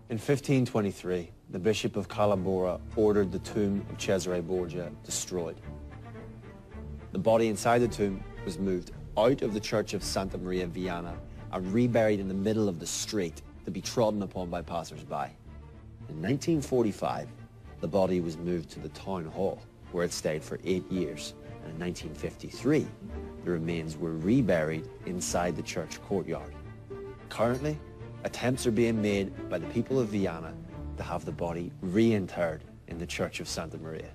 In 1523, the Bishop of Calabora ordered the tomb of Cesare Borgia destroyed. The body inside the tomb was moved out of the church of Santa Maria Viana and reburied in the middle of the street to be trodden upon by passers-by. In 1945, the body was moved to the town hall, where it stayed for 8 years. And in 1953, the remains were reburied inside the church courtyard. Currently, attempts are being made by the people of Viana to have the body reinterred in the church of Santa Maria.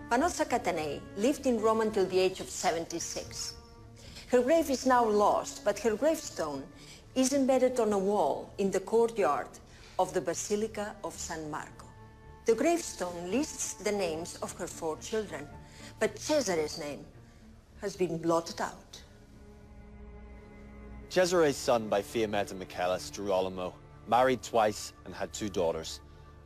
Vanozza Catanei lived in Rome until the age of 76. Her grave is now lost, but her gravestone is embedded on a wall in the courtyard of the Basilica of San Marco. The gravestone lists the names of her 4 children, but Cesare's name has been blotted out. Cesare's son by Fiammetta Michaelis Girolamo married twice and had 2 daughters.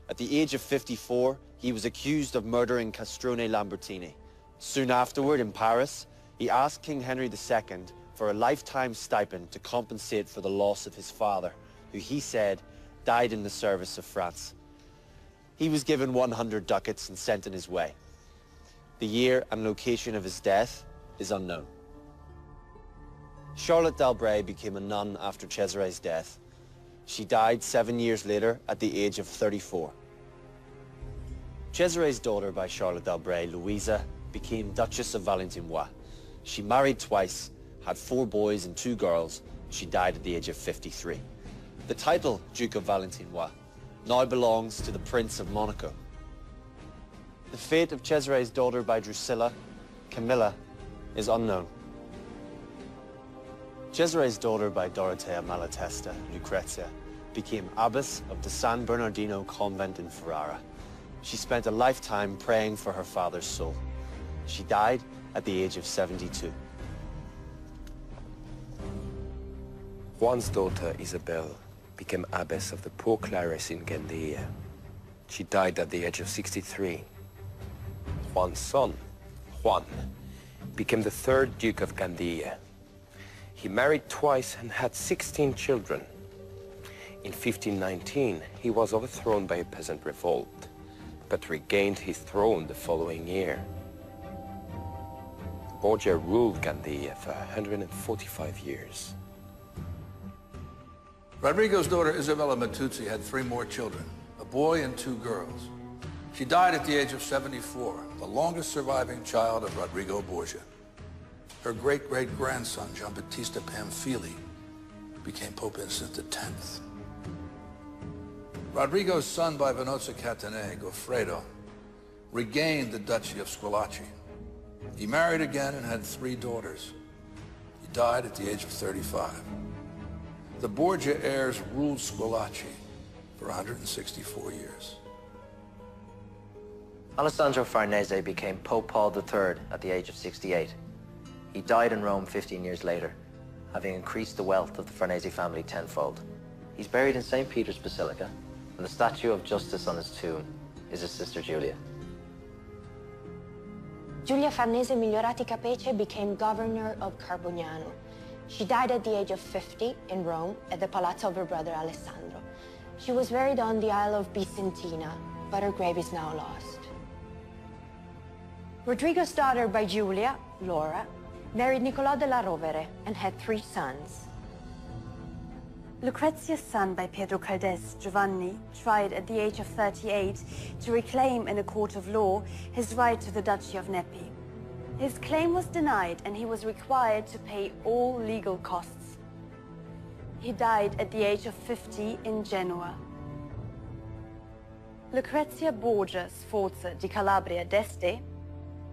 At the age of 54, he was accused of murdering Castrone Lambertini. Soon afterward, in Paris, he asked King Henry II for a lifetime stipend to compensate for the loss of his father, who he said died in the service of France. He was given 100 ducats and sent on his way. The year and location of his death is unknown. Charlotte d'Albret became a nun after Cesare's death. She died 7 years later at the age of 34. Cesare's daughter by Charlotte d'Albret, Louisa, became Duchess of Valentinois. She married twice, had 4 boys and 2 girls. She died at the age of 53. The title Duke of Valentinois now belongs to the Prince of Monaco. The fate of Cesare's daughter by Drusilla, Camilla, is unknown. Cesare's daughter by Dorothea Malatesta, Lucrezia, became abbess of the San Bernardino convent in Ferrara. She spent a lifetime praying for her father's soul. She died at the age of 72. Juan's daughter, Isabel, became abbess of the Poor Clares in Gandia. She died at the age of 63. Juan's son, Juan, became the 3rd Duke of Gandia. He married twice and had 16 children. In 1519, he was overthrown by a peasant revolt, but regained his throne the following year. Borgia ruled Gandia for 145 years. Rodrigo's daughter Isabella Matuzzi had 3 more children, a boy and 2 girls. She died at the age of 74, the longest surviving child of Rodrigo Borgia. Her great-great-grandson, Giambattista Pamphili, became Pope Innocent X. Rodrigo's son by Vanozza Catanei, Goffredo, regained the Duchy of Squillaci. He married again and had 3 daughters. He died at the age of 35. The Borgia heirs ruled Squillaci for 164 years. Alessandro Farnese became Pope Paul III at the age of 68. He died in Rome 15 years later, having increased the wealth of the Farnese family tenfold. He's buried in St. Peter's Basilica, and the statue of Justice on his tomb is his sister Giulia. Giulia Farnese Migliorati Capece became governor of Carbognano. She died at the age of 50 in Rome at the palazzo of her brother Alessandro. She was buried on the Isle of Bicentina, but her grave is now lost. Rodrigo's daughter by Giulia, Laura, married Niccolò della Rovere and had 3 sons. Lucrezia's son by Pietro Caldes, Giovanni, tried at the age of 38 to reclaim in a court of law his right to the Duchy of Nepi. His claim was denied and he was required to pay all legal costs. He died at the age of 50 in Genoa. Lucrezia Borgia Sforza di Calabria d'Este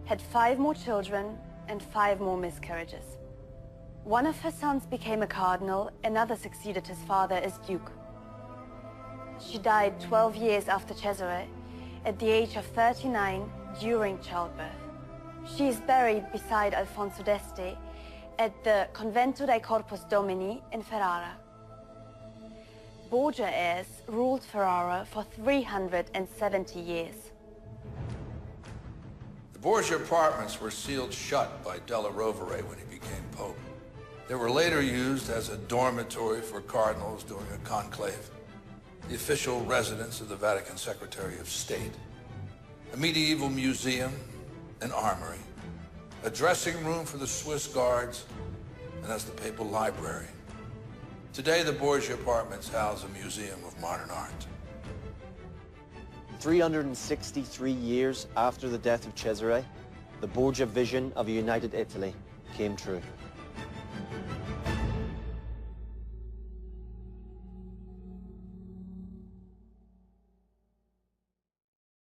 had 5 more children and 5 more miscarriages. One of her sons became a cardinal, another succeeded his father as duke. She died 12 years after Cesare, at the age of 39 during childbirth. She is buried beside Alfonso d'Este at the Convento dei Corpus Domini in Ferrara. Borgia heirs ruled Ferrara for 370 years. The Borgia apartments were sealed shut by Della Rovere when he became Pope. They were later used as a dormitory for cardinals during a conclave. the official residence of the Vatican Secretary of State, a medieval museum, an armory, a dressing room for the Swiss guards, and that's the papal library. Today, the Borgia apartments house a museum of modern art. 363 years after the death of Cesare, the Borgia vision of a united Italy came true.